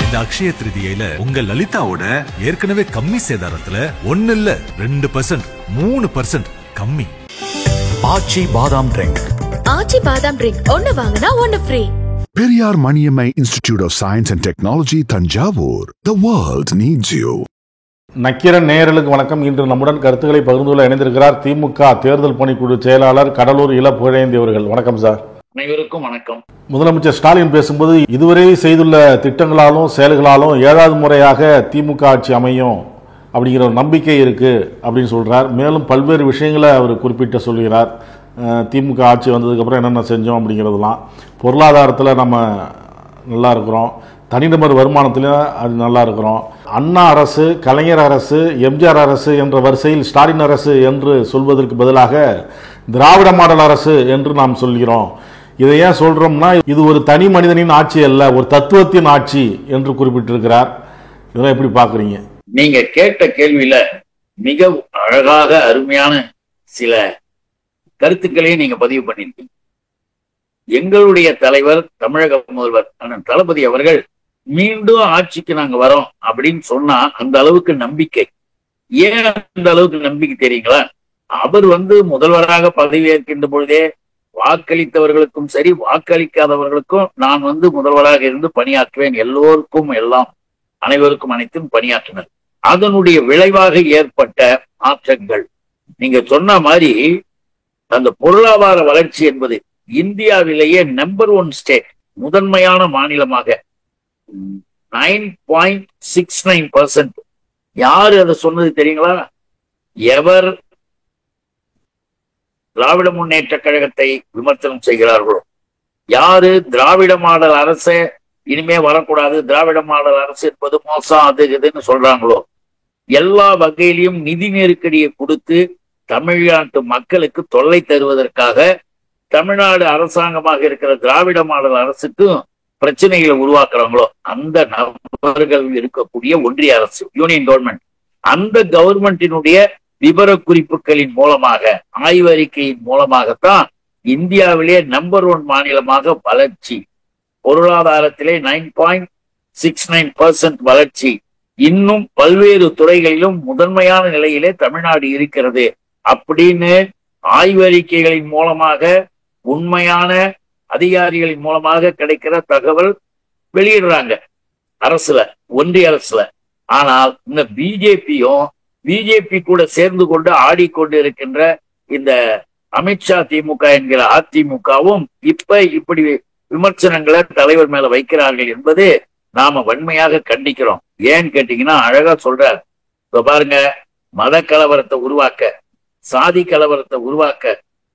இந்த அக்ஷய திருதியில உங்க லலிதாவோட ஏற்கனவே கம்மி சேதாரத்துல 1 இல்ல 2%, 3% கம்மி. ஆச்சி பாதாம் ட்ரிங்க். ஆச்சி பாதாம் ட்ரிங்க் ஒன்னு வாங்கினா ஒன்னு free. Periyar Maniammai institute of science and technology, Thanjavur. The world needs you. Nakkheeran நேயர்களுக்கு வணக்கம். இன்று நம்முடன் கருத்துக்களை பகிர்ந்து கொள்ள இணைந்திருக்கிறார் திமுக தேர்தல் பணிக்குழு செயலாளர் கடலூர் இல புகழேந்தி அவர்கள். வணக்கம் சார். அனைவருக்கும் வணக்கம். முதலமைச்சர் ஸ்டாலின் பேசும்போது இதுவரை செய்துள்ள திட்டங்களாலும் செயல்களாலும் 7வது முறையாக திமுக ஆட்சி அமையும் அப்படிங்கிற ஒரு நம்பிக்கை இருக்கு அப்படின்னு சொல்றார். மேலும் பல்வேறு விஷயங்களை அவர் குறிப்பிட்டு சொல்கிறார். திமுக ஆட்சி வந்ததுக்கப்புறம் என்னென்ன செஞ்சோம் அப்படிங்கிறதுலாம், பொருளாதாரத்தில் நம்ம நல்லா இருக்கிறோம், தனிநபர் வருமானத்தில் அது நல்லா இருக்கிறோம். அண்ணா அரசு, கலைஞர் அரசு, எம்ஜிஆர் அரசு என்ற வரிசையில் ஸ்டாலின் அரசு என்று சொல்வதற்கு பதிலாக திராவிட மாடல் அரசு என்று நாம் சொல்கிறோம். இதை ஏன் சொல்றோம்னா, இது ஒரு தனி மனிதனின் ஆட்சி அல்ல, ஒரு தத்துவத்தின் ஆட்சி என்று குறிப்பிட்டிருக்கிறார். இதெல்லாம் எப்படி பாக்குறீங்க? நீங்க கேட்ட கேள்வியில மிக அழகாக அருமையான சில கருத்துக்களையும் நீங்க பதிவு பண்ணிருக்கீங்க. எங்களுடைய தலைவர், தமிழக முதல்வர் அண்ணன் தளபதி அவர்கள் மீண்டும் ஆட்சிக்கு நாங்க வரோம் அப்படின்னு சொன்னா அந்த அளவுக்கு நம்பிக்கை. ஏன் அந்த அளவுக்கு நம்பிக்கை தெரியுங்களா? அவர் முதல்வராக பதவியேற்கின்ற பொழுதே வாக்களித்தவர்களுக்கும் சரி, வாக்களிக்காதவர்களுக்கும் நான் முதல்வராக இருந்து பணியாற்றுவேன், எல்லோருக்கும் எல்லாம், அனைவருக்கும் அனைத்தும் பணியாற்றினர். அதனுடைய விளைவாக ஏற்பட்ட மாற்றங்கள் நீங்க சொன்ன மாதிரி அந்த பொருளாதார வளர்ச்சி என்பது இந்தியாவிலேயே நம்பர் 1 ஸ்டேட், முதன்மையான மாநிலமாக 9.69%. யாரு அதை சொன்னது தெரியுங்களா? எவர் திராவிட முன்னேற்ற கழகத்தை விமர்சனம் செய்கிறார்களோ, யாரு திராவிட மாடல் அரசு இனிமே வரக்கூடாது, திராவிட மாடல் அரசு என்பது மோசம் அது இதுன்னு சொல்றாங்களோ, எல்லா வகையிலையும் நிதி நெருக்கடியை கொடுத்து தமிழ்நாட்டு மக்களுக்கு தொல்லை தருவதற்காக தமிழ்நாடு அரசாங்கமாக இருக்கிற திராவிட மாடல் அரசுக்கும் பிரச்சனைகளை உருவாக்குறாங்களோ அந்த நபர்கள் இருக்கக்கூடிய ஒன்றிய அரசு, யூனியன் கவர்மெண்ட், அந்த கவர்மெண்டினுடைய விவர குறிப்புகளின் மூலமாக, ஆய்வறிக்கையின் மூலமாகத்தான் இந்தியாவிலே நம்பர் 1 மாநிலமாக வளர்ச்சி, பொருளாதாரத்திலே 9.69% வளர்ச்சி, இன்னும் பல்வேறு துறைகளிலும் முதன்மையான நிலையிலே தமிழ்நாடு இருக்கிறது அப்படின்னு ஆய்வறிக்கைகளின் மூலமாக, உண்மையான அதிகாரிகளின் மூலமாக கிடைக்கிற தகவல் வெளியிடுறாங்க அரசுல, ஒன்றிய அரசுல. ஆனால் இந்த பிஜேபி கூட சேர்ந்து கொண்டு ஆடிக்கொண்டு இருக்கின்ற இந்த அமித்ஷா திமுக என்கிற அதிமுகவும் இப்படி விமர்சனங்களை தலைவர் மேல வைக்கிறார்கள் என்பது நாம வன்மையாக கண்டிக்கிறோம். ஏன்னு கேட்டீங்கன்னா, அழகா சொல்றார். இப்ப பாருங்க, மத கலவரத்தை உருவாக்க, சாதி கலவரத்தை உருவாக்க,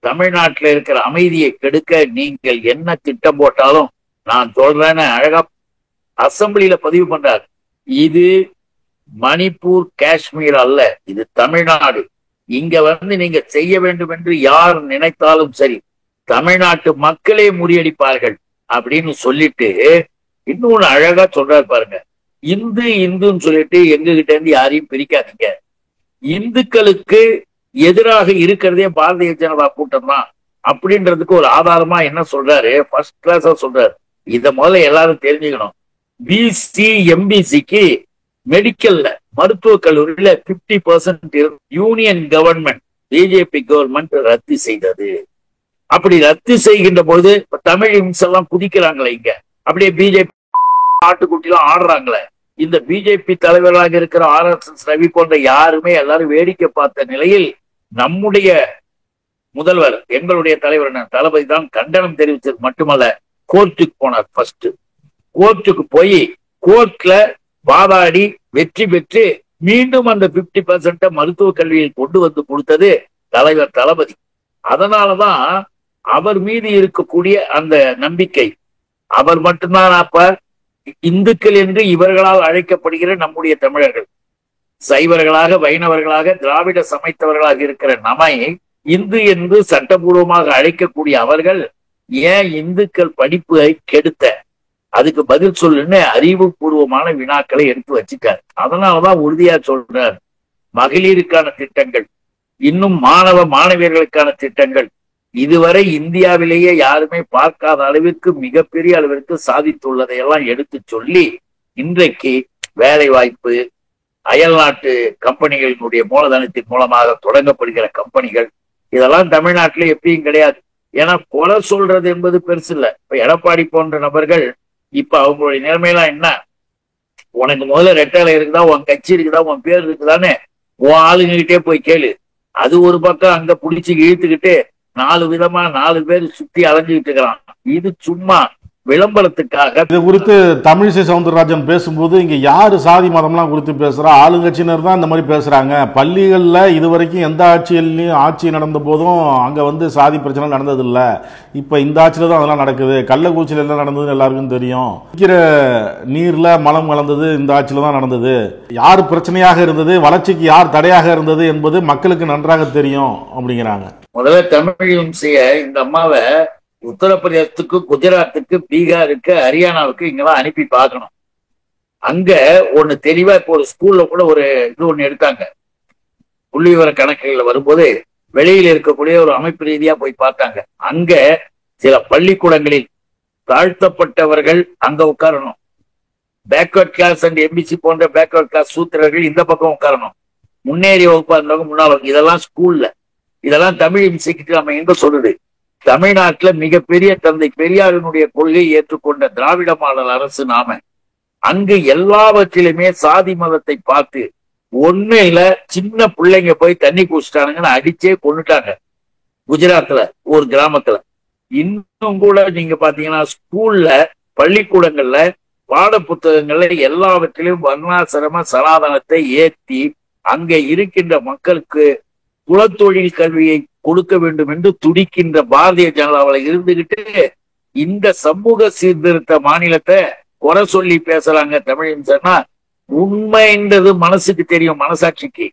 தமிழ்நாட்டில் இருக்கிற அமைதியை கெடுக்க நீங்கள் என்ன திட்டம் போட்டாலும் நான் சொல்றேன்னு அழகா அசம்பிளியில பதிவு பண்றார். இது மணிப்பூர், காஷ்மீர் அல்ல, இது தமிழ்நாடு. இங்க நீங்க செய்ய வேண்டும் என்று யார் நினைத்தாலும் சரி, தமிழ்நாட்டு மக்களே முறியடிப்பார்கள் அப்படின்னு சொல்லிட்டு இன்னொன்னு அழகா சொல்றாரு பாருங்க. இந்துன்னு சொல்லிட்டு எங்க கிட்ட இருந்து யாரையும் பிரிக்காதீங்க. இந்துக்களுக்கு எதிராக இருக்கிறதே பாரதிய ஜனதா கூட்டம் தான் அப்படின்றதுக்கு ஒரு ஆதாரமா என்ன சொல்றாரு, ஃபர்ஸ்ட் கிளாஸா சொல்றாரு. இத முதல்ல எல்லாரும் தெரிஞ்சுக்கணும். பிசி எம்பிசிக்கு மெடிக்கல்ல, மருத்துவக் கல்லூரியில 50% யூனியன் கவர்மெண்ட், பிஜேபி கவர்மெண்ட் ரத்து செய்தது. அப்படி ரத்து செய்கின்ற பொழுது தமிழ் இம்ஸ் எல்லாம் குதிக்கிறாங்களே, இங்க அப்படியே பிஜேபி ஆட்டுக்குட்டிலாம் ஆடுறாங்களே. இந்த பிஜேபி தலைவர்களாக இருக்கிற RSS ரவி போன்ற யாருமே எல்லாரும் வேடிக்கை பார்த்த நிலையில் நம்முடைய முதல்வர், எங்களுடைய தலைவர் தளபதி தான் கண்டனம் தெரிவித்தது மட்டுமல்ல, கோர்ட்டுக்கு போனார். ஃபர்ஸ்ட் கோர்ட்டுக்கு போய் கோர்ட்ல வாதாடி வெற்றி பெற்று மீண்டும் அந்த 50% மருத்துவ கல்வியில் கொண்டு கொடுத்தது தலைவர் தளபதி. அதனாலதான் அவர் மீது இருக்கக்கூடிய அந்த நம்பிக்கை. அவர் மட்டும்தான் அப்ப இந்துக்கள் என்று இவர்களால் அழைக்கப்படுகிற நம்முடைய தமிழர்கள், சைவர்களாக, வைணவர்களாக, திராவிட சமைத்தவர்களாக இருக்கிற நம்மை இந்து என்று சட்டபூர்வமாக அழைக்கக்கூடிய அவர்கள் ஏன் இந்துக்கள் படிப்பை கெடுத்த, அதுக்கு பதில் சொல்லுன்னு அறிவுபூர்வமான வினாக்களை எடுத்து வச்சுட்டார். அதனாலதான் உறுதியா சொல்றார், மகளிருக்கான திட்டங்கள், இன்னும் மாணவியர்களுக்கான திட்டங்கள் இதுவரை இந்தியாவிலேயே யாருமே பார்க்காத அளவிற்கு மிகப்பெரிய அளவிற்கு சாதித்துள்ளதையெல்லாம் எடுத்து சொல்லி இன்றைக்கு வேலை வாய்ப்பு, அயல்நாட்டு கம்பெனிகளினுடைய மூலதனத்தின் மூலமாக தொடங்கப்படுகிற கம்பெனிகள் இதெல்லாம் தமிழ்நாட்டில எப்பயும் கிடையாது. ஏன்னா கொலை சொல்றது என்பது பெருசு இல்ல. இப்ப எடப்பாடி போன்ற நபர்கள் இப்ப அவங்களுடைய நிலைமையெல்லாம் என்ன, உனக்கு முதல்ல ரெட்டலை இருக்குதா, உன் கட்சி இருக்குதா, உன் பேர் இருக்குதான்னு உன் ஆளுங்கிட்டே போய் கேளு. அது ஒரு பக்கம் அங்க புடிச்சு இழுத்துக்கிட்டு 4 விதமா 4 பேர் சுத்தி அலைஞ்சுக்கிட்டு இருக்கிறான். இது சும்மா விளம்பரத்துக்காக. இது குறித்து தமிழிசை சவுந்தரராஜன் பேசும்போது இங்க யாரு சாதி மதம்லாம் குறித்து பேசுறா, ஆளுங்கட்சியினர் தான் இந்த மாதிரி பேசுறாங்க. பள்ளிகள்ல இதுவரைக்கும் எந்த ஆட்சியிலையும் ஆட்சி நடந்த போதும் அங்க சாதி பிரச்சனை நடந்தது இல்ல. இப்ப இந்த ஆட்சியில தான் அதெல்லாம் நடக்குது. கள்ளக்குறிச்சியில எல்லாம் நடந்ததுன்னு எல்லாருக்கும் தெரியும். இருக்கிற நீர்ல மலம் கலந்தது இந்த ஆட்சியில தான் நடந்தது. யார் பிரச்சனையாக இருந்தது, வளர்ச்சிக்கு யார் தடையாக இருந்தது என்பது மக்களுக்கு நன்றாக தெரியும் அப்படிங்கிறாங்க. முதல்ல தமிழ் செய்ய இந்த அம்மாவை உத்தரப்பிரதேசத்துக்கு, குஜராத்துக்கு, பீகாருக்கு, ஹரியானாவுக்கு இங்கெல்லாம் அனுப்பி பார்க்கணும். அங்க ஒண்ணு தெளிவா இப்போ ஒரு ஸ்கூல்ல கூட ஒரு இது ஒண்ணு எடுத்தாங்க. புள்ளி விவர கணக்குகள்ல வரும்போது வெளியில இருக்கக்கூடிய ஒரு அமைப்பு ரீதியா போய் பார்த்தாங்க. அங்க சில பள்ளிக்கூடங்களில் தாழ்த்தப்பட்டவர்கள் அங்க உட்காரணும், பேக்வர்ட் கிளாஸ் அண்ட் எம்பிசி போன்ற பேக்வர்ட் கிளாஸ் சூத்திரர்கள் இந்த பக்கம் உட்காரணும், முன்னேறிய வகுப்பா இருந்தவங்க முன்னாள். இதெல்லாம் ஸ்கூல்ல, இதெல்லாம் தமிழ் இம்சைக்கு நம்ம எங்க சொல்லுது? தமிழ்நாட்டுல மிகப்பெரிய தந்தை பெரியாரினுடைய கொள்கையை ஏற்றுக்கொண்ட திராவிட மாடல் அரசு நாம. அங்கு எல்லாவற்றிலுமே சாதி மதத்தை பார்த்து ஒண்ணு இல்ல, சின்ன பிள்ளைங்க போய் தண்ணி குடிச்சிட்டானுங்கன்னு அடிச்சே கொண்டுட்டாங்க குஜராத்ல ஒரு கிராமத்துல. இன்னும் கூட நீங்க பாத்தீங்கன்னா ஸ்கூல்ல, பள்ளிக்கூடங்கள்ல, பாட புத்தகங்கள்ல எல்லாவற்றிலும் வர்ணாசிரம சனாதனத்தை ஏற்றி அங்க இருக்கின்ற மக்களுக்கு குலத்தொழில் கல்வியை கொடுக்க வேண்டும் என்று துடிக்கின்ற பாரதிய ஜனதாவில் இருந்துகிட்டு இந்த சமூக சீர்திருத்த மாநிலத்தை குறை சொல்லி பேசுறாங்க தமிழ்னு சொன்னா உண்மைன்றது மனசுக்கு தெரியும், மனசாட்சிக்கு.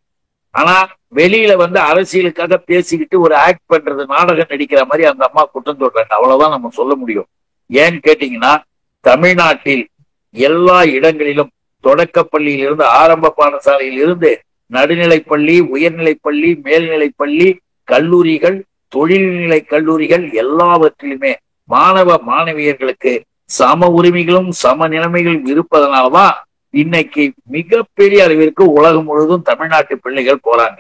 ஆனா வெளியில அரசியலுக்காக பேசிக்கிட்டு ஒரு ஆக்ட் பண்றது, நாடகம் நடிக்கிற மாதிரி அந்த அம்மா குற்றம் சொல்றாங்க. அவ்வளவுதான் நம்ம சொல்ல முடியும். ஏன்னு கேட்டீங்கன்னா தமிழ்நாட்டில் எல்லா இடங்களிலும் தொடக்கப்பள்ளியில் இருந்து, ஆரம்ப பாடசாலையில் இருந்து, நடுநிலைப்பள்ளி, உயர்நிலைப்பள்ளி, மேல்நிலைப்பள்ளி, கல்லூரிகள், தொழில்நிலை கல்லூரிகள் எல்லாவற்றிலுமே மாணவ மாணவியர்களுக்கு சம உரிமைகளும் சம நிலைமைகளும் இருப்பதனால்தான் இன்னைக்கு மிகப்பெரிய அளவிற்கு உலகம் முழுவதும் தமிழ்நாட்டு பிள்ளைகள் போறாங்க.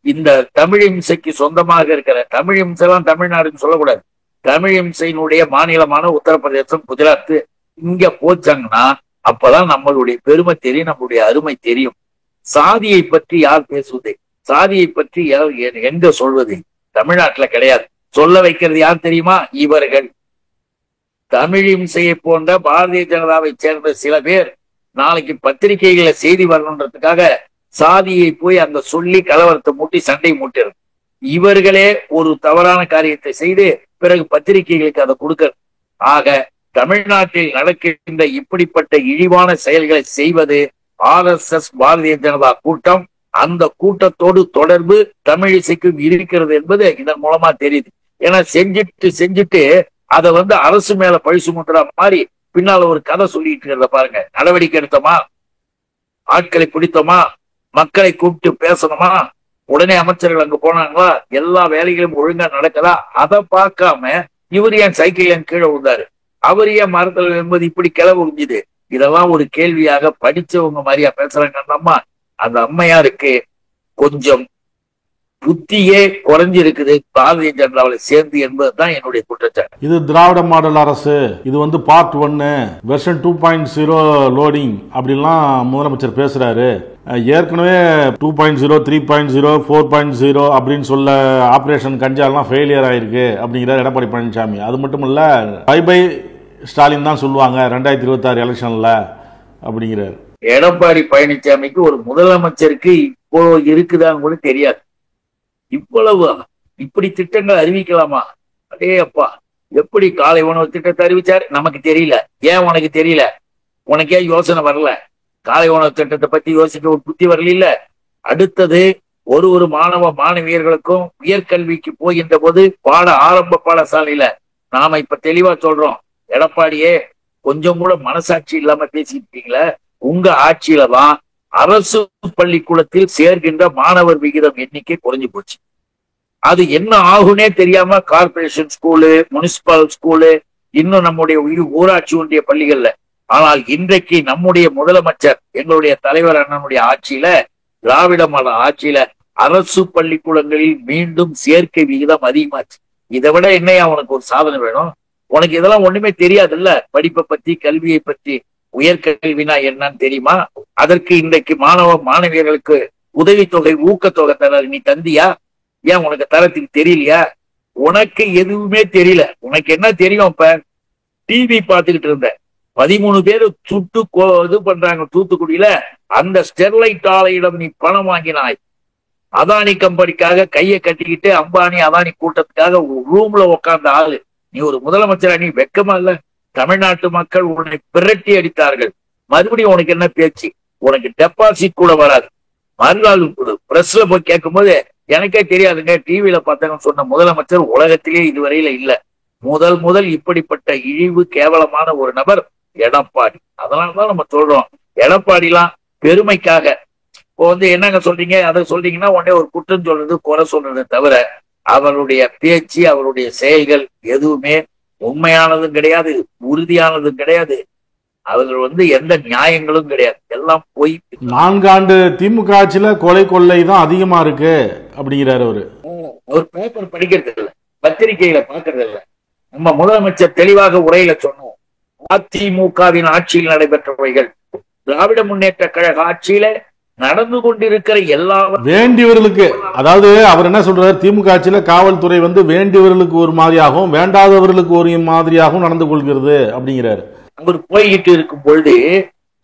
இந்த தமிழ் இம்சைக்கு சொந்தமாக இருக்கிற, தமிழ் இம்சைலாம் தமிழ்நாடுன்னு சொல்லக்கூடாது, தமிழ் இம்சையினுடைய மாநிலமான உத்தரப்பிரதேசம், குஜராத் இங்க போச்சாங்கன்னா அப்பதான் நம்மளுடைய பெருமை தெரியும், நம்மளுடைய அருமை தெரியும். சாதியை பற்றி யார் பேசுவது, சாதியை பற்றி எங்க சொல்வது? தமிழ்நாட்டுல கிடையாது. சொல்ல வைக்கிறது யார் தெரியுமா? இவர்கள். தமிழ் இம்சையை போன்ற பாரதிய ஜனதாவை சேர்ந்த சில பேர் நாளைக்கு பத்திரிகைகளை செய்தி வரணுன்றதுக்காக சாதியை போய் அங்க சொல்லி கலவரத்தை மூட்டி சண்டை மூட்டுறது. இவர்களே ஒரு தவறான காரியத்தை செய்து பிறகு பத்திரிகைகளுக்கு அதை கொடுக்கிறது. ஆக தமிழ்நாட்டில் நடக்கின்ற இப்படிப்பட்ட இழிவான செயல்களை செய்வது RSS பாரதிய ஜனதா கூட்டம். அந்த கூட்டத்தோடு தொடர்பு தமிழிசைக்கும் இருக்கிறது என்பது இதன் மூலமா தெரியுது. ஏன்னா செஞ்சுட்டு அதை அரசு மேல பழி சுமத்துற மாதிரி பின்னால ஒரு கதை சொல்லிட்டு இருக்கிறத பாருங்க. நடவடிக்கை எடுத்தோமா, ஆட்களை பிடித்தோமா, மக்களை கூப்பிட்டு பேசணுமா, உடனே அமைச்சர்கள் அங்க போனாங்களா, எல்லா வேலைகளும் ஒழுங்கா நடக்குதா, அதை பார்க்காம இவர் ஏன் சைக்கிள் ஏன் கீழே விழுந்தாரு, அவர் ஏன் மரத்தில் என்பது இப்படி கிளவு உறிஞ்சுது. இதெல்லாம் ஒரு கேள்வியாக படிச்சவங்க மாதிரியா பேசுறாங்க அந்த அம்மா. அந்த அம்மையாருக்கு கொஞ்சம் புத்தியே குறைஞ்சிருக்குது பாரதிய ஜனதாவில் சேர்ந்து என்பதுதான் என்னுடைய குற்றச்சாட்டு. இது திராவிட மாடல் அரசு, இது பார்ட் 1 வெர்ஷன் 2.0 லோடிங் அப்படின்லாம் முதலமைச்சர் பேசுறாரு. ஏற்கனவே 2.0, 3.0, 4.0 அப்படின்னு சொல்ல ஆபரேஷன் கஞ்சாலாம் ஃபெயிலியர் ஆயிருக்கு அப்படிங்கிறார் எடப்பாடி பழனிசாமி. அது மட்டும் இல்ல, பை ஸ்டாலின் தான் சொல்லுவாங்க 2026 எலெக்ஷன்ல அப்படிங்கிறார். எடப்பாடி பழனிசாமிக்கு ஒரு முதலமைச்சருக்கு இப்போ இருக்குதான்னு கூட தெரியாது. இவ்வளவு இப்படி திட்டங்கள் அறிவிக்கலாமா? அடே அப்பா, எப்படி காலை உணவு திட்டத்தை அறிவிச்சாரு நமக்கு தெரியல. ஏன் உனக்கு தெரியல? உனக்கே யோசனை வரல? காலை உணவு திட்டத்தை பத்தி யோசிக்க ஒரு புத்தி வரல. அடுத்தது ஒரு மாணவ மாணவியர்களுக்கும் உயர்கல்விக்கு போகின்ற போது ஆரம்ப பாடசாலையில நாம இப்ப தெளிவா சொல்றோம், எடப்பாடியே கொஞ்சம் கூட மனசாட்சி இல்லாம பேசிட்டு இருக்கீங்களே, உங்க ஆட்சியில தான் அரசு பள்ளிக்கூடத்தில் சேர்கின்ற மாணவர் விகிதம் எண்ணிக்கை குறைஞ்சு போச்சு. அது என்ன ஆகுனே தெரியாம கார்பரேஷன் ஸ்கூலு, முனிசிபல் ஸ்கூலு, இன்னும் நம்முடைய ஊராட்சி ஒன்றிய பள்ளிகள்ல ஆனால் இன்றைக்கு நம்முடைய முதலமைச்சர் எங்களுடைய தலைவர் அண்ணனுடைய ஆட்சியில, திராவிட மாடல் ஆட்சியில அரசு பள்ளிக்கூடங்களில் மீண்டும் சேர்க்கை விகிதம் அதிகமாச்சு. இதை விட என்னையா உனக்கு ஒரு சாதனை வேணும்? உனக்கு இதெல்லாம் ஒண்ணுமே தெரியாது இல்ல. படிப்பை பத்தி, கல்வியை பற்றி, உயர்கல்வினா என்னன்னு தெரியுமா? அதற்கு இன்றைக்கு மாணவியர்களுக்கு உதவித்தொகை, ஊக்கத்தொகை தர நீ தந்தியா? ஏன் உனக்கு தரத்துக்கு தெரியலையா? உனக்கு எதுவுமே தெரியல. உனக்கு என்ன தெரியும்? இப்ப டிவி பார்த்துக்கிட்டு இருந்த 13 பேரு சுட்டு இது பண்றாங்க தூத்துக்குடியில. அந்த ஸ்டெர்லைட் ஆலையிடம் நீ பணம் வாங்கினாய். அதானி கம்பெனிக்காக கையை கட்டிக்கிட்டு அம்பானி அதானி கூட்டத்துக்காக ரூம்ல உட்கார்ந்த ஆளு நீ ஒரு முதலமைச்சரா? நீ வெக்கமா இல்ல? தமிழ்நாட்டு மக்கள் உன்னை பிரட்டி அடித்தார்கள். மறுபடியும் உனக்கு என்ன பேச்சு? உனக்கு டெபாசிட் கூட வராது. மறுநாள் பிரஸ்ல போய் கேட்கும் போது எனக்கே தெரியாதுங்க, டிவியில பார்த்தாங்கன்னு சொன்ன முதலமைச்சர் உலகத்திலே இதுவரையில இல்ல. முதல் இப்படிப்பட்ட இழிவு கேவலமான ஒரு நபர் எடப்பாடி. அதனாலதான் நம்ம சொல்றோம், எடப்பாடிலாம் பெருமைக்காக இப்போ என்னங்க சொல்றீங்க, அதை சொல்றீங்கன்னா உடனே ஒரு குற்றம் சொல்றது, குறை சொல்றது தவிர அவருடைய பேச்சு, அவருடைய செயல்கள் எதுவுமே உண்மையானதும் கிடையாது, உறுதியானதும் கிடையாது. அவர்கள் எந்த நியாயங்களும் கிடையாது, எல்லாம் போய். 4 ஆண்டு திமுக ஆட்சியில கொலை கொள்ளை தான் அதிகமா இருக்கு அப்படிங்கிறாரு அவரு. ஒரு பேப்பர் படிக்கிறது இல்லை, பத்திரிகையில பாக்குறது இல்லை. நம்ம முதலமைச்சர் தெளிவாக உரையில சொன்னோம், அதிமுகவின் ஆட்சியில் நடைபெற்றவைகள் திராவிட முன்னேற்ற கழக ஆட்சியில நடந்து கொண்டிருக்கிற எல்லா வேண்டியவர்களுக்கு, அதாவது அவர் என்ன சொல்றாரு, திமுக ஆட்சியில காவல்துறை வேண்டியவர்களுக்கு ஒரு மாதிரியாகவும் வேண்டாதவர்களுக்கு ஒரு மாதிரியாகவும் நடந்து கொள்கிறது அப்படிங்கிறாரு. அவர் போய்கிட்டு இருக்கும் பொழுது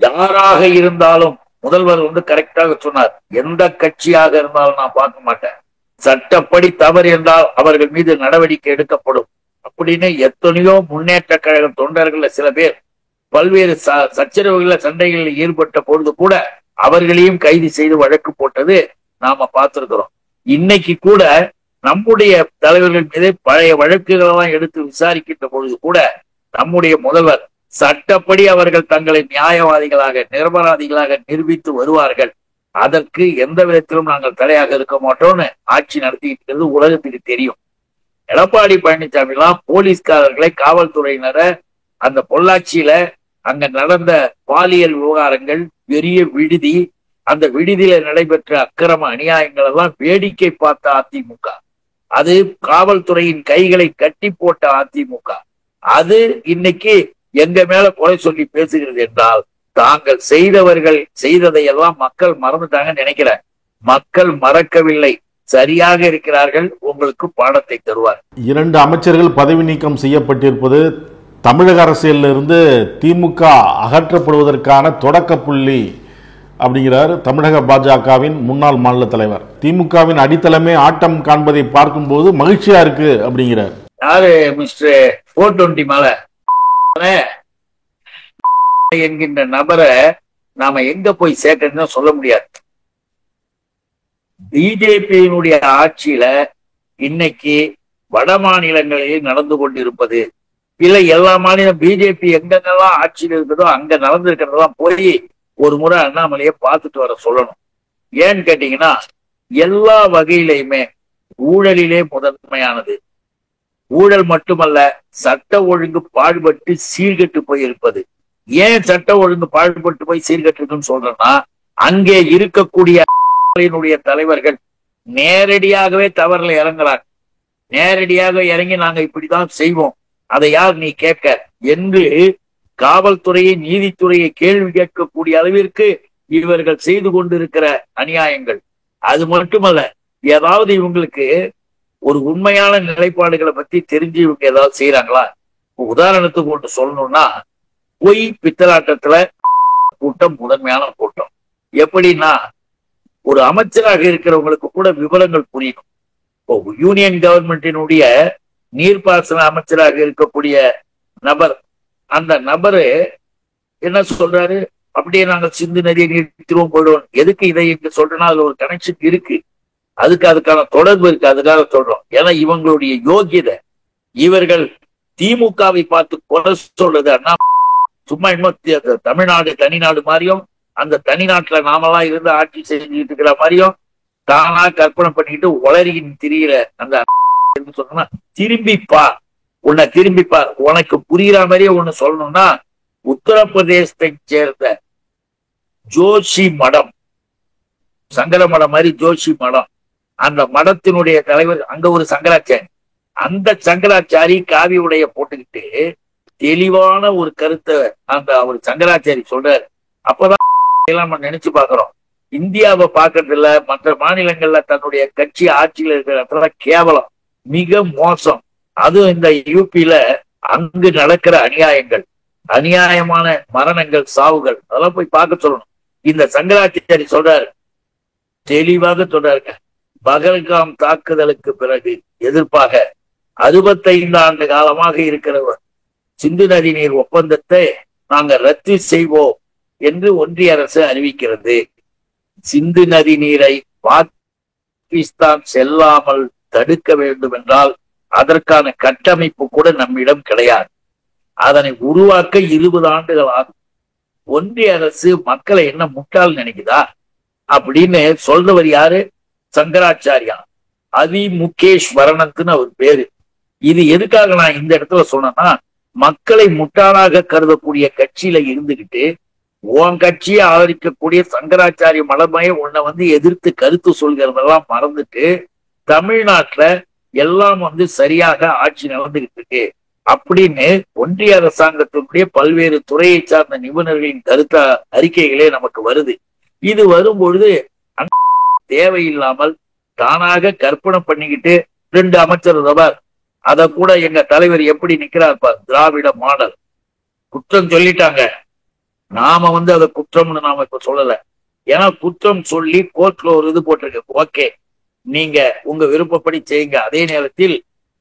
யாராக இருந்தாலும் முதல்வர் கரெக்டாக சொன்னார், எந்த கட்சியாக இருந்தாலும் நான் பார்க்க மாட்டேன், சட்டப்படி தவறு என்றால் அவர்கள் மீது நடவடிக்கை எடுக்கப்படும் அப்படின்னு எத்தனையோ முன்னேற்ற கழக தொண்டர்கள் சில பேர் பல்வேறு சச்சரவுகளில் சண்டைகளில் ஈடுபட்ட பொழுது கூட அவர்களையும் கைது செய்து வழக்கு போட்டது நாம பார்த்திருக்கிறோம். இன்னைக்கு கூட நம்முடைய தலைவர்கள் மீது பழைய வழக்குகளெல்லாம் எடுத்து விசாரிக்கின்ற பொழுது கூட நம்முடைய முதல்வர் சட்டப்படி அவர்கள் தங்களை நியாயவாதிகளாக, நிரபராதிகளாக நிரூபித்து வருவார்கள், அதற்கு எந்த விதத்திலும் நாங்கள் தடையாக இருக்க மாட்டோம்னு ஆட்சி நடத்திட்டு இருக்கிறது உலகத்துக்கு தெரியும். எடப்பாடி பழனிசாமி எல்லாம் போலீஸ்காரர்களை, காவல்துறையினரை அந்த பொள்ளாச்சியில அங்க நடந்த பாலியல் விவகாரங்கள், பெரிய விடுதி, அந்த விடுதியில நடைபெற்ற அக்கிரம அநியாயங்கள் எல்லாம் வேடிக்கை பார்த்த அதிமுக, அது காவல்துறையின் கைகளை கட்டி போட்ட அதிமுக, அது இன்னைக்கு எங்க மேல குறை சொல்லி பேசுகிறது என்றால் தாங்கள் செய்தவர்கள் செய்ததையெல்லாம் மக்கள் மறந்துட்டாங்கன்னு நினைக்கிறேன். மக்கள் மறக்கவில்லை, சரியாக இருக்கிறார்கள், உங்களுக்கு பாடத்தை தருவார். 2 அமைச்சர்கள் பதவி நீக்கம் செய்யப்பட்டிருப்பது தமிழக அரசியலில் இருந்து திமுக அகற்றப்படுவதற்கான தொடக்க புள்ளி அப்படிங்கிறார் தமிழக பாஜகவின் முன்னாள் மாநில தலைவர். திமுகவின் அடித்தளமே ஆட்டம் காண்பதை பார்க்கும்போது மகிழ்ச்சியா இருக்கு அப்படிங்கிறார். யாரு மிஸ்டர் 420 மேல என்கின்ற நபரை நாம எங்க போய் சேர்க்கணும்னு சொல்ல முடியாது. பிஜேபியினுடைய ஆட்சியில இன்னைக்கு வட மாநிலங்களில் நடந்து கொண்டிருப்பது இல்ல, எல்லா மாநிலம் பிஜேபி எங்கெங்கெல்லாம் ஆட்சியில் இருக்குதோ அங்க நடந்திருக்கிறதெல்லாம் போய் ஒரு முறை அண்ணாமலையை பார்த்துட்டு வர சொல்லணும். ஏன்னு கேட்டீங்கன்னா எல்லா வகையிலையுமே ஊழலிலே முதன்மையானது. ஊழல் மட்டுமல்ல, சட்ட ஒழுங்கு பாழ்பட்டு சீர்கெட்டு போய் இருப்பது. ஏன் சட்ட ஒழுங்கு பாழ்பட்டு போய் சீர்கெட்டுன்னு சொல்றேன்னா, அங்கே இருக்கக்கூடிய தலைவர்கள் நேரடியாகவே தவறுல இறங்குறாங்க. நேரடியாக இறங்கி நாங்க இப்படிதான் செய்வோம், அதை யார் நீ கேட்க என்று காவல்துறையை, நீதித்துறையை கேள்வி கேட்கக்கூடிய அளவிற்கு இவர்கள் செய்து கொண்டிருக்கிற அநியாயங்கள். அது மட்டுமல்ல, ஏதாவது இவங்களுக்கு ஒரு உண்மையான நிலைப்பாடுகளை பத்தி தெரிஞ்சு இவங்க ஏதாவது செய்யறாங்களா? உதாரணத்துக்கு ஒன்று சொல்லணும்னா, பொய் பித்தலாட்டத்துல கூட்டம் முதன்மையான கூட்டம். எப்படின்னா, ஒரு அமைச்சராக இருக்கிறவங்களுக்கு கூட விவரங்கள் புரியணும். இப்போ யூனியன் கவர்மெண்டினுடைய நீர்ப்பாசன அமைச்சராக இருக்கக்கூடிய நபர், அந்த நபரு என்ன சொல்றாரு, அப்படியே நாங்கள் சிந்து நதியை நிறுத்திடுவோம் போயிடுவோம். எதுக்கு இதை இங்க சொல்றேன்னா, அதுல ஒரு கனெக்ஷன் இருக்கு, அதுக்கான தொடர்பு இருக்கு, அதுக்காக சொல்றோம். ஏன்னா இவங்களுடைய யோகியதை, இவர்கள் திமுகவை பார்த்து கொலை சொல்றது அண்ணா சும்மா இன்னும் தமிழ்நாடு தனிநாடு மாதிரியும், அந்த தனிநாட்டுல நாமெல்லாம் இருந்து ஆட்சி செஞ்சுட்டு இருக்கிற மாதிரியும் தானா கற்பனை பண்ணிட்டு உளறியின் திரியிற அந்த சொன்னா, திரும்பிப்பார், உன்னை திரும்பிப்பார். உனக்கு புரியுற மாதிரியே ஒண்ணு சொல்லணும்னா, உத்தரப்பிரதேசத்தை சேர்ந்த ஜோஷி மடம், சங்கர மடம் மாதிரி ஜோஷி மடம், அந்த மடத்தினுடைய தலைவர் அங்க ஒரு சங்கராச்சாரி. அந்த சங்கராச்சாரி காவி உடைய போட்டுக்கிட்டு தெளிவான ஒரு கருத்தை அந்த ஒரு சங்கராச்சாரி சொல்றாரு. அப்பதான் நம்ம நினைச்சு பாக்குறோம், இந்தியாவை பாக்குறது இல்ல, மற்ற மாநிலங்கள்ல தன்னுடைய கட்சி ஆட்சியில் இருக்கிற இடத்துல கேவலம், மிக மோசம். அதுவும் இந்த யூபியில அங்கு நடக்கிற அநியாயங்கள், அநியாயமான மரணங்கள், சாவுகள், அதெல்லாம் போய் பார்க்க சொல்லணும். இந்த சங்கராச்சாரி சொல்றாரு, தெளிவாக சொல்றாருங்க. பகல்காம் தாக்குதலுக்கு பிறகு எதிர்ப்பாக 65 ஆண்டு காலமாக இருக்கிற சிந்து நதி நீர் ஒப்பந்தத்தை நாங்க ரத்து செய்வோம் என்று ஒன்றிய அரசு அறிவிக்கிறது. சிந்து நதி நீரை பாகிஸ்தான் செல்லாமல் தடுக்க வேண்டும் என்றால் அதற்கான கட்டமைப்பு கூட நம்மிடம் கிடையாது. அதனை உருவாக்க 20 ஆண்டுகள் ஆகும். ஒன்றிய அரசு மக்களை என்ன முட்டாள் நினைக்குதா அப்படின்னு சொல்றவர் யாரு? சங்கராச்சாரியா, அதி முகேஷ் வரணத்துன்னு அவர் பேரு. இது எதுக்காக நான் இந்த இடத்துல சொன்னேன்னா, மக்களை முட்டாளாக கருதக்கூடிய கட்சியில இருந்துகிட்டு உன் கட்சியை ஆதரிக்கக்கூடிய சங்கராச்சாரிய மலமையை உன்னை எதிர்த்து கருத்து சொல்கிறதெல்லாம் மறந்துட்டு தமிழ்நாட்டுல எல்லாம் சரியாக ஆட்சி நடந்துகிட்டு இருக்கு அப்படின்னு ஒன்றிய அரசாங்கத்தினுடைய பல்வேறு துறையை சார்ந்த நிபுணர்களின் கருத்த அறிக்கைகளே நமக்கு வருது. இது வரும்பொழுது தேவையில்லாமல் தானாக கற்பனை பண்ணிக்கிட்டு 2 அமைச்சர் ரவர், அத கூட எங்க தலைவர் எப்படி நிக்கிறார் பார், திராவிட மாடல் குற்றம் சொல்லிட்டாங்க. நாம அதை குற்றம்னு நாம இப்ப சொல்லல. ஏன்னா குற்றம் சொல்லி கோர்ட்ல ஒரு இது போட்டிருக்கு, ஓகே நீங்க உங்க விருப்பப்படி செய்யுங்க. அதே நேரத்தில்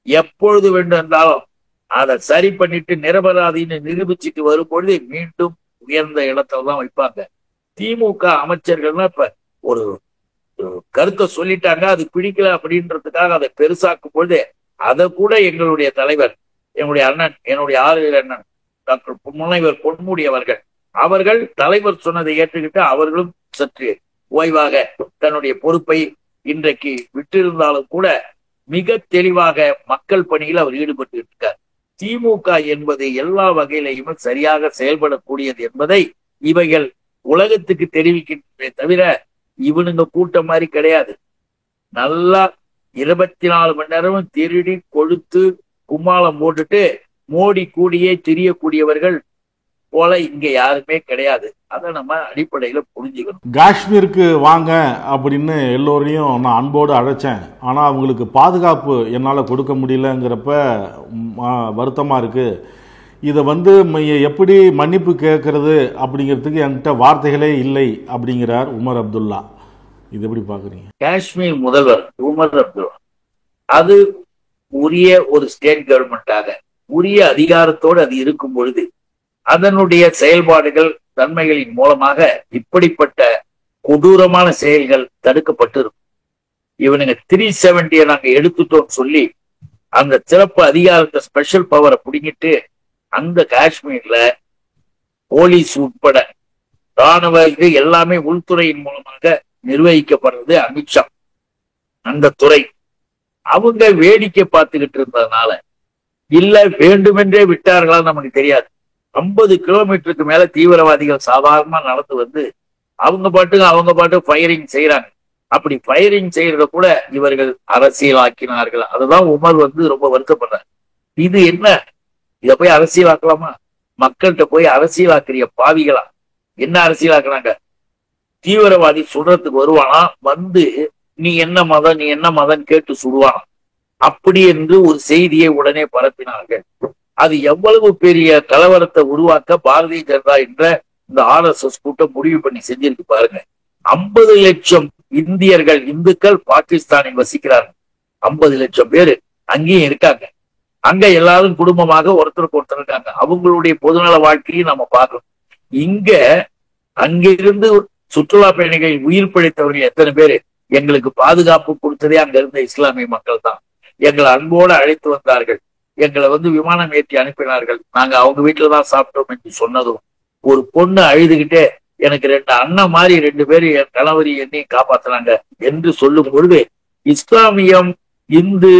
எப்பொழுது வேண்டும் என்றாலும் அதை சரி பண்ணிட்டு நிரபராதின்னு நிரூபிச்சுட்டு வரும்பொழுது மீண்டும் உயர்ந்த இடத்துலதான் வைப்பாங்க. திமுக அமைச்சர்கள்னா இப்ப ஒரு கருத்தை சொல்லிட்டாங்க, அது பிடிக்கல அப்படின்றதுக்காக அதை பெருசாக்கும் பொழுது அதை கூட எங்களுடைய தலைவர், என்னுடைய அண்ணன், என்னுடைய ஆளுநர் அண்ணன் டாக்டர் முனைவர் பொன்முடி அவர்கள் தலைவர் சொன்னதை ஏற்றுக்கிட்டு அவர்களும் சற்று ஓய்வாக தன்னுடைய பொறுப்பை இன்றைக்கு விட்டிருந்தாலும் கூட மிக தெளிவாக மக்கள் பணியில் அவர் ஈடுபட்டு இருக்கார். திமுக என்பது எல்லா வகையிலையும் சரியாக செயல்படக்கூடியது என்பதை இவைகள் உலகத்துக்கு தெரிவிக்கின்றே தவிர இவனுங்க கூட்டம் மாதிரி கிடையாது. நல்லா 24 மணி நேரமும் திருடி கொழுத்து கும்மாளம் போட்டுட்டு மோடி கூடியே திரியக்கூடியவர்கள் போல இங்க யாருமே கிடையாது. அதை நம்ம அடிப்படையில புரிஞ்சுக்கணும். காஷ்மீருக்கு வாங்க அப்படின்னு எல்லோரையும் நான் அன்போடு அழைச்சேன். ஆனால் அவங்களுக்கு பாதுகாப்பு என்னால் கொடுக்க முடியலங்கிறப்ப வருத்தமாக இருக்குது. இதை எப்படி மன்னிப்பு கேட்கறது அப்படிங்கிறதுக்கு என்கிட்ட வார்த்தைகளே இல்லை அப்படிங்கிறார் உமர் அப்துல்லா. இது எப்படி பார்க்குறீங்க? காஷ்மீர் முதல்வர் உமர் அப்துல்லா அது உரிய ஒரு ஸ்டேட் கவர்மெண்டாக உரிய அதிகாரத்தோடு அது இருக்கும் பொழுது அதனுடைய செயல்பாடுகள் தன்மைகளின் மூலமாக இப்படிப்பட்ட கொடூரமான செயல்கள் தடுக்கப்பட்டு இருக்கும். இவனுங்க 370 நாங்க எடுத்துட்டோம் சொல்லி அந்த சிறப்பு அதிகாரத்தை ஸ்பெஷல் பவரை பிடிங்கிட்டு அந்த காஷ்மீர்ல போலீஸ் உட்பட ராணுவ இது எல்லாமே உள்துறையின் மூலமாக நிர்வகிக்கப்படுறது அமித்ஷா அந்த துறை. அவங்க வேடிக்கை பார்த்துக்கிட்டு இருந்ததுனால இல்ல வேண்டுமென்றே விட்டார்களா நமக்கு தெரியாது. 50 கிலோமீட்டருக்கு மேல தீவிரவாதிகள் சாதாரணமா நடந்து அவங்க பாட்டு ஃபயரிங் செய்யறாங்க. அப்படி ஃபயரிங் செய்யறத கூட இவர்கள் அரசியலாக்கினார்கள். அதுதான் உமர் ரொம்ப வருத்தப்படுறார். இது என்ன, இத போய் அரசியலாக்கலாமா? மக்கள்கிட்ட போய் அரசியலாக்குறிய பாவிகளா? என்ன அரசியலாக்குறாங்க? தீவிரவாதி சுடுறதுக்கு வருவானா, நீ என்ன மதம் நீ என்ன மதம் கேட்டு சுடுவானா, அப்படி என்று ஒரு செய்தியை உடனே பரப்பினார்கள். அது எவ்வளவு பெரிய கலவரத்தை உருவாக்க பாரதிய ஜனதா என்ற இந்த RSS கூட்டம் முடிவு பண்ணி செஞ்சிருக்கு பாருங்க. 50 லட்சம் இந்துக்கள் பாகிஸ்தானில் வசிக்கிறார்கள். 50 லட்சம் பேரு அங்கேயும் இருக்காங்க. அங்க எல்லாரும் குடும்பமாக ஒருத்தருக்கு ஒருத்தர் இருக்காங்க. அவங்களுடைய பொதுநல வாழ்க்கையை நம்ம பார்க்கணும். இங்க அங்கிருந்து சுற்றுலா பயணிகள் உயிர் பிழைத்தவர்கள் எத்தனை பேரு? எங்களுக்கு பாதுகாப்பு கொடுத்ததே அங்க இருந்த இஸ்லாமிய மக்கள் தான். எங்களை அன்போடு அழைத்து வந்தார்கள். எங்களை விமானம் ஏற்றி அனுப்பினார்கள். நாங்க அவங்க வீட்டுலதான் சாப்பிட்டோம் என்று சொன்னதும் ஒரு பொண்ணு அழுதுகிட்டே எனக்கு 2 அண்ணன் மாதிரி 2 பேரு என் கணவரி என்னையும் காப்பாத்தினாங்க என்று சொல்லும் பொழுது இஸ்லாமியம், இந்து,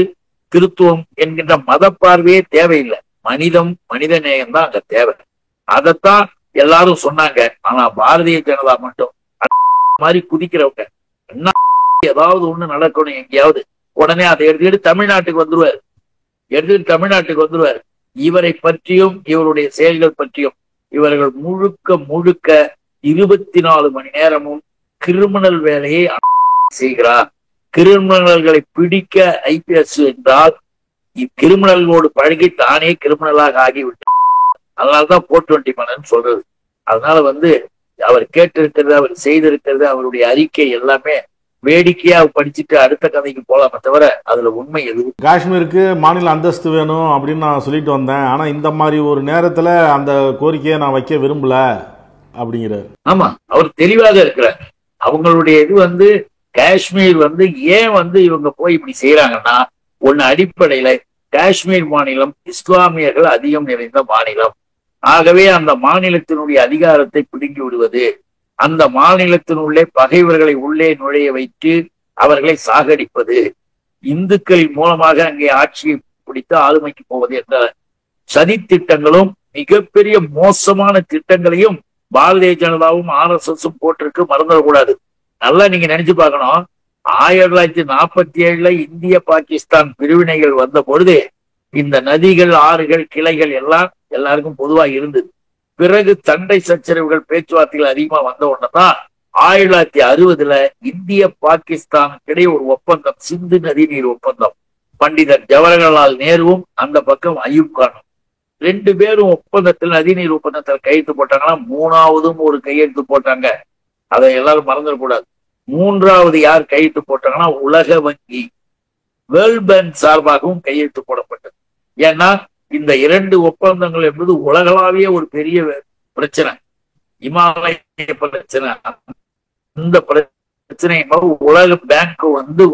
கிறித்துவம் என்கின்ற மத பார்வையே தேவையில்லை. மனித நேயம் தான் அங்க தேவை. அதைத்தான் எல்லாரும் சொன்னாங்க. ஆனா பாரதிய ஜனதா மட்டும் மாதிரி குதிக்கிறவங்க, என்ன ஏதாவது ஒண்ணு நடக்கணும் எங்கேயாவது, உடனே அதை எடுத்துக்கிட்டு தமிழ்நாட்டுக்கு வந்துருவார். இவரை பற்றியும் இவருடைய செயல்கள் பற்றியும் இவர்கள் முழுக்க முழுக்க 24 மணி நேரமும் கிரிமினல் வேலையை செய்கிறார். கிரிமினல்களை பிடிக்க ஐபிஎஸ் என்றால் கிரிமினல்களோடு பழகி தானே கிரிமினலாக ஆகிவிட்டார். அதனால்தான் 420 மனன்னு சொல்றது. அதனால அவர் கேட்டிருக்கிறது, அவர் செய்திருக்கிறது, அவருடைய அறிக்கை எல்லாமே வேடிக்கையா படிச்சுட்டு அடுத்த கதைக்கு போலாமே தவிர அதுல உண்மை எதுவும். காஷ்மீருக்கு மாநில அந்தஸ்து வேணும் அப்படின்னு நான் சொல்லிட்டு வந்தேன். ஆனா இந்த மாதிரி ஒரு நேரத்துல அந்த கோரிக்கையை நான் வைக்க விரும்பல அப்படிங்கிறார். ஆமா, அவர் தெளிவாக இருக்கிறார். அவங்களுடைய இது காஷ்மீர் ஏன் இவங்க போய் இப்படி செய்யறாங்கன்னா, ஒன்னு அடிப்படையில காஷ்மீர் மாநிலம் இஸ்லாமியர்கள் அதிகம் நிறைந்த மாநிலம். ஆகவே அந்த மாநிலத்தினுடைய அதிகாரத்தை பிடுங்கி விடுவது, அந்த மாநிலத்தினுள்ளே பகைவர்களை உள்ளே நுழைய வைத்து அவர்களை சாகடிப்பது, இந்துக்களின் மூலமாக அங்கே ஆட்சியை பிடித்து ஆளுமைக்கு போவது என்ற சதி திட்டங்களும் மிகப்பெரிய மோசமான திட்டங்களையும் பாரதிய ஜனதாவும் RSSம் போட்டிருக்கு. மறந்துடக்கூடாது. நல்லா நீங்க நினைச்சு பார்க்கணும். 1947 இந்திய பாகிஸ்தான் பிரிவினைகள் வந்த பொழுது இந்த நதிகள், ஆறுகள், கிளைகள் எல்லாம் எல்லாருக்கும் பொதுவா இருந்தது. பிறகு சண்டை சச்சரவுகள், பேச்சுவார்த்தைகள் அதிகமா வந்த உடனேதான் 1960 இந்திய பாகிஸ்தானுக்கு இடையே ஒரு ஒப்பந்தம், சிந்து நதிநீர் ஒப்பந்தம். பண்டிதர் ஜவஹர்லால் நேருவும் அந்த பக்கம் அயூப் கானும் 2 பேரும் ஒப்பந்தத்தில், நதிநீர் ஒப்பந்தத்தில் கையெழுத்து போட்டாங்கன்னா, 3ஆவதும் ஒரு கையெழுத்து போட்டாங்க. அதை எல்லாரும் மறந்துடக்கூடாது. 3ஆவது யார் கையெழுத்து போட்டாங்கன்னா, உலக வங்கி, வேர்ல்ட் பேங்க் சார்பாகவும் கையெழுத்து போடப்பட்டது. ஏன்னா இந்த 2 ஒப்பந்தங்கள் என்பது உலகளாவிய ஒரு பெரிய பிரச்சனை, இமாலய பிரச்சனை. இந்த பிரச்சனை உலக பேங்க்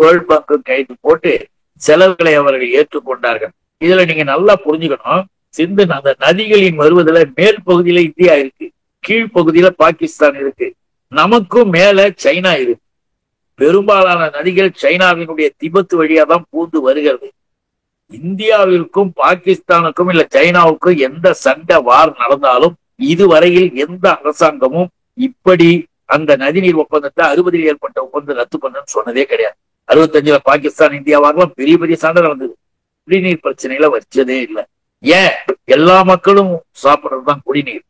வேர்ல்ட் பேங்க் கையெழுத்து போட்டு செலவுகளை அவர்கள் ஏற்றுக்கொண்டார்கள். இதுல நீங்க நல்லா புரிஞ்சுக்கணும், சிந்து அந்த நதிகளின் வருவதில் மேல் பகுதியில இந்தியா இருக்கு, கீழ்ப்பகுதியில பாகிஸ்தான் இருக்கு, நமக்கும் மேல சைனா இருக்கு. பெரும்பாலான நதிகள் சைனாவினுடைய திபெத் வழியா தான் பூந்து வருகிறது. இந்தியாவிற்கும் பாகிஸ்தானுக்கும் இல்ல சைனாவுக்கும் எந்த சண்டை வார் நடந்தாலும் இதுவரையில் எந்த அரசாங்கமும் இப்படி அந்த நதிநீர் ஒப்பந்தத்தை 60 ஏற்பட்ட ஒப்பந்தம் ரத்து பண்ணு சொன்னதே கிடையாது. 65 பாகிஸ்தான் இந்தியாவாகலாம் பெரிய பெரிய சண்டை நடந்தது. குடிநீர் பிரச்சனையில வச்சதே இல்லை. ஏன்? எல்லா மக்களும் சாப்பிடுறதுதான் குடிநீர்.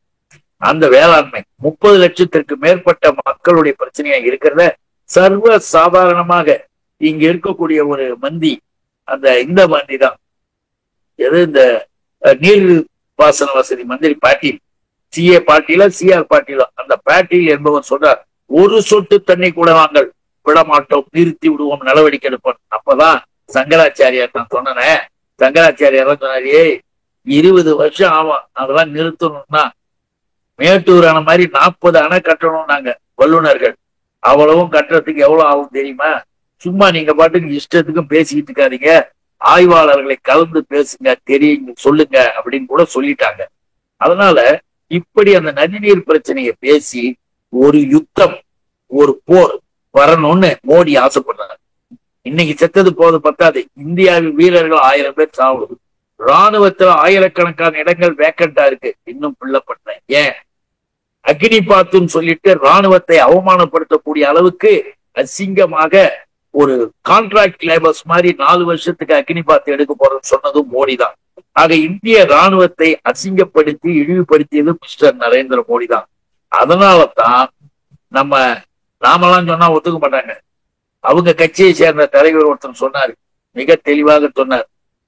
அந்த வேளாண்மை 30 லட்சத்திற்கு மேற்பட்ட மக்களுடைய பிரச்சனையா இருக்கிறத சர்வ சாதாரணமாக இங்க இருக்கக்கூடிய ஒரு மந்தி, இந்த மந்தி தான் இந்த நீர் பாசன வசதி மந்திரி பாட்டீல், CA பாட்டீல CR பாட்டீல, அந்த பாட்டீல் என்பவர் சொல்றார், ஒரு சொட்டு தண்ணி கூட நாங்கள் விடமாட்டோம், நிறுத்தி விடுவோம், நடவடிக்கை எடுப்போம். அப்பதான் சங்கராச்சாரியார், நான் சொன்னேன், சங்கராச்சாரியார் சொன்னாரு, 20 வருஷம் ஆகும் அதெல்லாம் நிறுத்தணும்னா, மேட்டூர் அணை மாதிரி 40 அணை கட்டணும் நாங்க வல்லுநர்கள். அவ்வளவும் கட்டுறதுக்கு எவ்வளவு ஆகும் தெரியுமா? சும்மா நீங்க பாட்டுக்கு இஷ்டத்துக்கும் பேசிக்கிட்டு இருக்காதீங்க, ஆய்வாளர்களை கலந்து பேசுங்க, தெரியுங்க, சொல்லுங்க அப்படின்னு கூட சொல்லிட்டாங்க. அதனால இப்படி அந்த நதிநீர் பிரச்சனையை பேசி ஒரு யுத்தம், ஒரு போர் வரணும்னு மோடி ஆசைப்படுறாங்க. இன்னைக்கு செத்தது போது பத்தாது, இந்தியாவில் வீரர்கள் 1000 பேர் சாவுது, ராணுவத்துல ஆயிரக்கணக்கான இடங்கள் வேக்கண்டா இருக்கு, இன்னும் பிள்ளப்பட்ட. ஏன்? அக்னி பாத்துன்னு சொல்லிட்டு ராணுவத்தை அவமானப்படுத்தக்கூடிய அளவுக்கு அசிங்கமாக ஒரு கான்ட்ராக்ட் லேபர்ஸ் மாதிரி 4 வருஷத்துக்கு அக்னி பாத்து எடுக்க போறதுன்னு சொன்னதும் மோடி தான். ஆக இந்திய ராணுவத்தை அசிங்கப்படுத்தி இழிவுபடுத்தியது மிஸ்டர் நரேந்திர மோடி தான். அதனாலதான் நாமெல்லாம் சொன்னா ஒத்துக்க மாட்டாங்க. அவங்க கட்சியை சேர்ந்த தலைவர் ஒருத்தர் சொன்னார், மிக தெளிவாக சொன்னார்,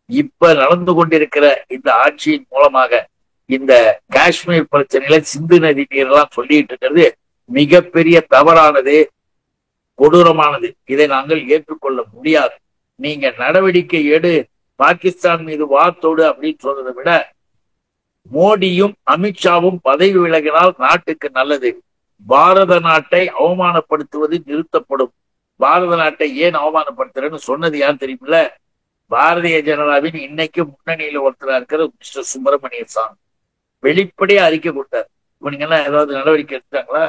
இப்ப நடந்து கொண்டிருக்கிற இந்த ஆட்சியின் மூலமாக இந்த காஷ்மீர் பிரச்சனையில சிந்து நதி நீரெல்லாம் சொல்லிட்டு இருக்கிறது மிகப்பெரிய தவறானது, கொடூரமானது. இதை நாங்கள் ஏற்றுக்கொள்ள முடியாது. நீங்க நடவடிக்கை எடு, பாகிஸ்தான் மீது வார்த்தோடு அப்படின்னு சொல்றதை விட மோடியும் அமித்ஷாவும் பதவி விலகினால் நாட்டுக்கு நல்லது. பாரத நாட்டை அவமானப்படுத்துவது நிறுத்தப்படும். பாரத நாட்டை ஏன் அவமானப்படுத்துறேன்னு சொன்னது யார் தெரியுமில்ல? பாரதிய ஜனதாவின் இன்னைக்கு முன்னணியில ஒருத்தரா இருக்கிற மிஸ்டர் சுப்பிரமணிய சாமி வெளிப்படையா அறிக்கை கொடுத்தார். இவனுங்க எல்லாம் ஏதாவது நடவடிக்கை எடுத்தாங்களா?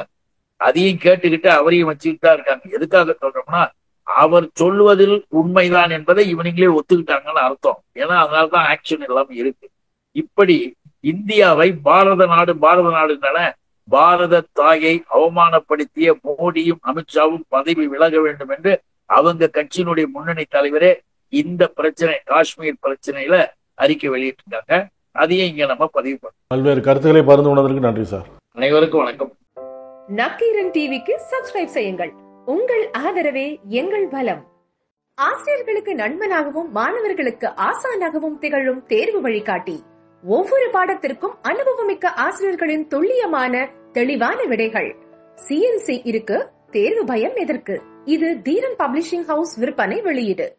அதையும் கேட்டுக்கிட்டு அவரையும் வச்சுக்கிட்டு தான் இருக்காங்க. எதுக்காக சொல்றோம்னா, அவர் சொல்லுவதில் உண்மைதான் என்பதை இவனுங்களே ஒத்துக்கிட்டாங்கன்னு அர்த்தம். ஏன்னா அதனாலதான் ஆக்ஷன் எல்லாம் இருக்கு. இப்படி இந்தியாவை பாரத நாடுனால பாரத தாயை அவமானப்படுத்திய மோடியும் அமித்ஷாவும் பதவி விலக வேண்டும் என்று அவங்க கட்சியினுடைய முன்னணி தலைவரே இந்த பிரச்சனை காஷ்மீர் பிரச்சனையில அறிக்கை வெளியிட்டிருக்காங்க. அதையும் இங்க நம்ம பதிவு பண்ணோம். பல்வேறு கருத்துக்களை பகிர்ந்து கொண்டதற்கு நன்றி சார். அனைவருக்கும் வணக்கம். நக்கீரன் டிவிக்கு சப்ஸ்கிரைப் செய்யுங்கள். உங்கள் ஆதரவே எங்கள் பலம். ஆசிரியர்களுக்கு நண்பனாகவும் மாணவர்களுக்கு ஆசானாகவும் திகழும் தேர்வு வழிகாட்டி. ஒவ்வொரு பாடத்திற்கும் அனுபவமிக்க ஆசிரியர்களின் துல்லியமான தெளிவான விடைகள். CNC இருக்கு, தேர்வு பயம் எதற்கு? இது தீரன் பப்ளிஷிங் ஹவுஸ் விற்பனை வெளியீடு.